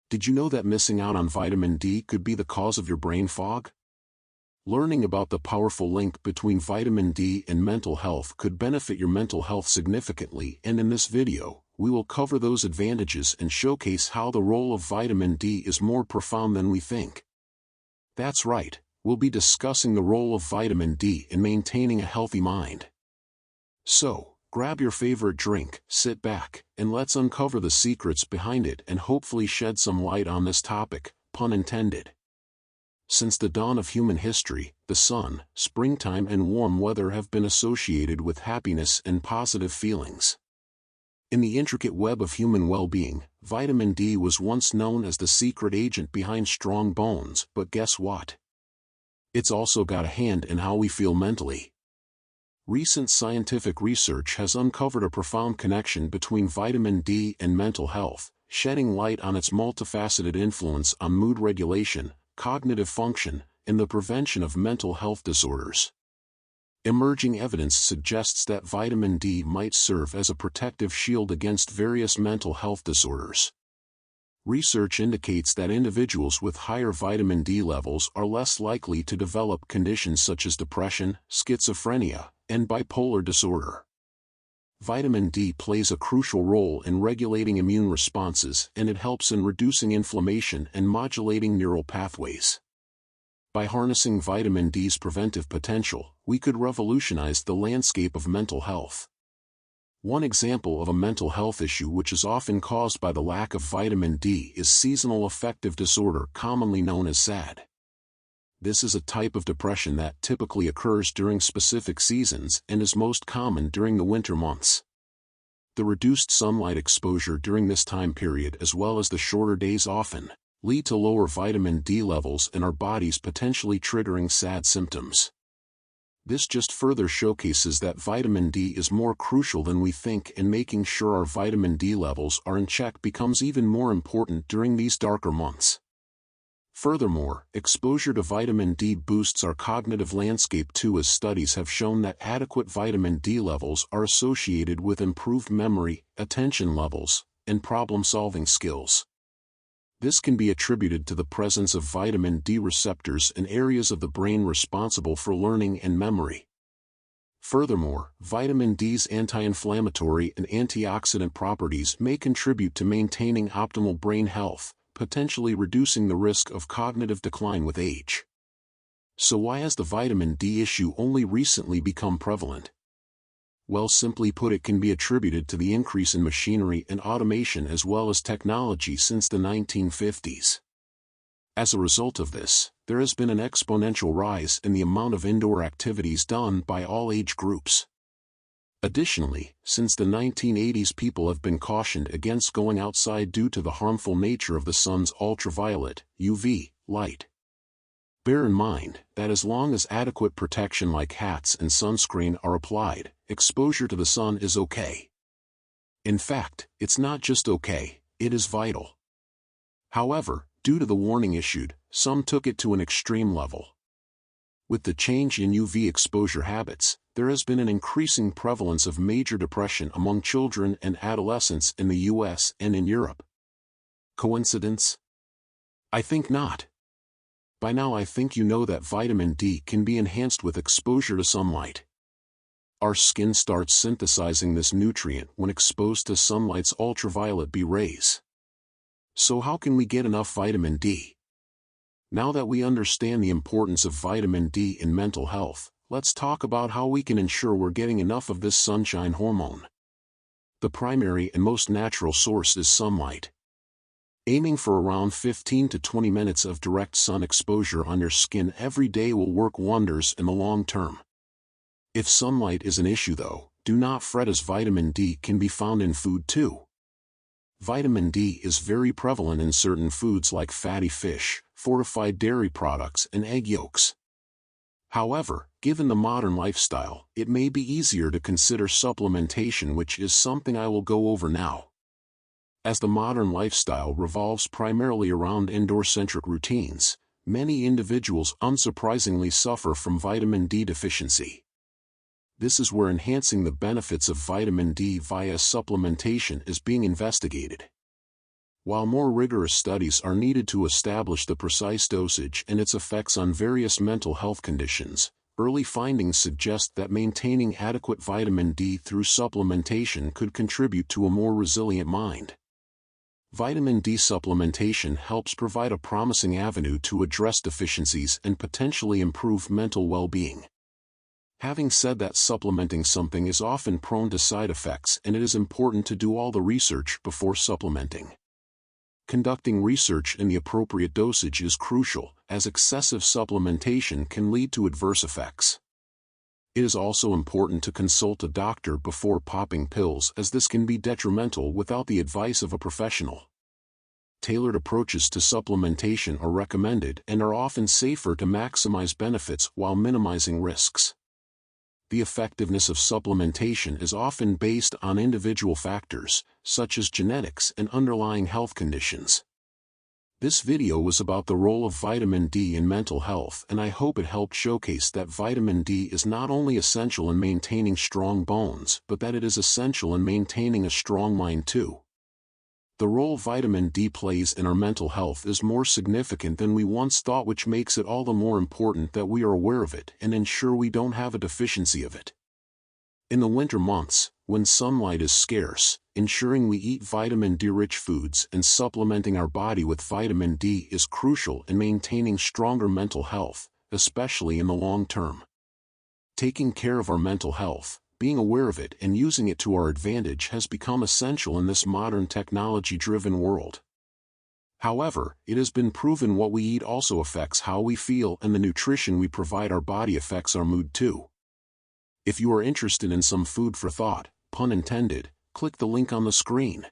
Did you know that missing out on vitamin D could be the cause of your brain fog? Learning about the powerful link between vitamin D and mental health could benefit your mental health significantly, and in this video, we will cover those advantages and showcase how the role of vitamin D is more profound than we think. That's right, we'll be discussing the role of vitamin D in maintaining a healthy mind. So, grab your favorite drink, sit back, and let's uncover the secrets behind it and hopefully shed some light on this topic, pun intended. Since the dawn of human history, the sun, springtime and warm weather have been associated with happiness and positive feelings. In the intricate web of human well-being, vitamin D was once known as the secret agent behind strong bones, but guess what? It's also got a hand in how we feel mentally. Recent scientific research has uncovered a profound connection between vitamin D and mental health, shedding light on its multifaceted influence on mood regulation, cognitive function, and the prevention of mental health disorders. Emerging evidence suggests that vitamin D might serve as a protective shield against various mental health disorders. Research indicates that individuals with higher vitamin D levels are less likely to develop conditions such as depression, schizophrenia, and bipolar disorder. Vitamin D plays a crucial role in regulating immune responses, and it helps in reducing inflammation and modulating neural pathways. By harnessing vitamin D's preventive potential, we could revolutionize the landscape of mental health. One example of a mental health issue which is often caused by the lack of vitamin D is seasonal affective disorder, commonly known as SAD. This is a type of depression that typically occurs during specific seasons and is most common during the winter months. The reduced sunlight exposure during this time period, as well as the shorter days, often lead to lower vitamin D levels in our bodies, potentially triggering SAD symptoms. This just further showcases that vitamin D is more crucial than we think, and making sure our vitamin D levels are in check becomes even more important during these darker months. Furthermore, exposure to vitamin D boosts our cognitive landscape too, as studies have shown that adequate vitamin D levels are associated with improved memory, attention levels, and problem-solving skills. This can be attributed to the presence of vitamin D receptors in areas of the brain responsible for learning and memory. Furthermore, vitamin D's anti-inflammatory and antioxidant properties may contribute to maintaining optimal brain health, potentially reducing the risk of cognitive decline with age. So why has the vitamin D issue only recently become prevalent? Well, simply put, it can be attributed to the increase in machinery and automation as well as technology since the 1950s. As a result of this, there has been an exponential rise in the amount of indoor activities done by all age groups. Additionally, since the 1980s, people have been cautioned against going outside due to the harmful nature of the sun's ultraviolet, UV, light. Bear in mind that as long as adequate protection like hats and sunscreen are applied, exposure to the sun is okay. In fact, it's not just okay, it is vital. However, due to the warning issued, some took it to an extreme level. With the change in UV exposure habits, there has been an increasing prevalence of major depression among children and adolescents in the US and in Europe. Coincidence? I think not. By now I think you know that vitamin D can be enhanced with exposure to sunlight. Our skin starts synthesizing this nutrient when exposed to sunlight's ultraviolet B rays. So how can we get enough vitamin D? Now that we understand the importance of vitamin D in mental health, let's talk about how we can ensure we're getting enough of this sunshine hormone. The primary and most natural source is sunlight. Aiming for around 15 to 20 minutes of direct sun exposure on your skin every day will work wonders in the long term. If sunlight is an issue though, do not fret, as vitamin D can be found in food too. Vitamin D is very prevalent in certain foods like fatty fish, fortified dairy products, and egg yolks. However, given the modern lifestyle, it may be easier to consider supplementation, which is something I will go over now. As the modern lifestyle revolves primarily around indoor-centric routines, many individuals unsurprisingly suffer from vitamin D deficiency. This is where enhancing the benefits of vitamin D via supplementation is being investigated. While more rigorous studies are needed to establish the precise dosage and its effects on various mental health conditions, early findings suggest that maintaining adequate vitamin D through supplementation could contribute to a more resilient mind. Vitamin D supplementation helps provide a promising avenue to address deficiencies and potentially improve mental well-being. Having said that, supplementing something is often prone to side effects, and it is important to do all the research before supplementing. Conducting research in the appropriate dosage is crucial, as excessive supplementation can lead to adverse effects. It is also important to consult a doctor before popping pills, as this can be detrimental without the advice of a professional. Tailored approaches to supplementation are recommended and are often safer to maximize benefits while minimizing risks. The effectiveness of supplementation is often based on individual factors, such as genetics and underlying health conditions. This video was about the role of vitamin D in mental health, and I hope it helped showcase that vitamin D is not only essential in maintaining strong bones, but that it is essential in maintaining a strong mind too. The role vitamin D plays in our mental health is more significant than we once thought, which makes it all the more important that we are aware of it and ensure we don't have a deficiency of it. In the winter months, when sunlight is scarce, ensuring we eat vitamin D-rich foods and supplementing our body with vitamin D is crucial in maintaining stronger mental health, especially in the long term. Taking care of our mental health, being aware of it and using it to our advantage has become essential in this modern technology-driven world. However, it has been proven what we eat also affects how we feel, and the nutrition we provide our body affects our mood too. If you are interested in some food for thought, pun intended, click the link on the screen.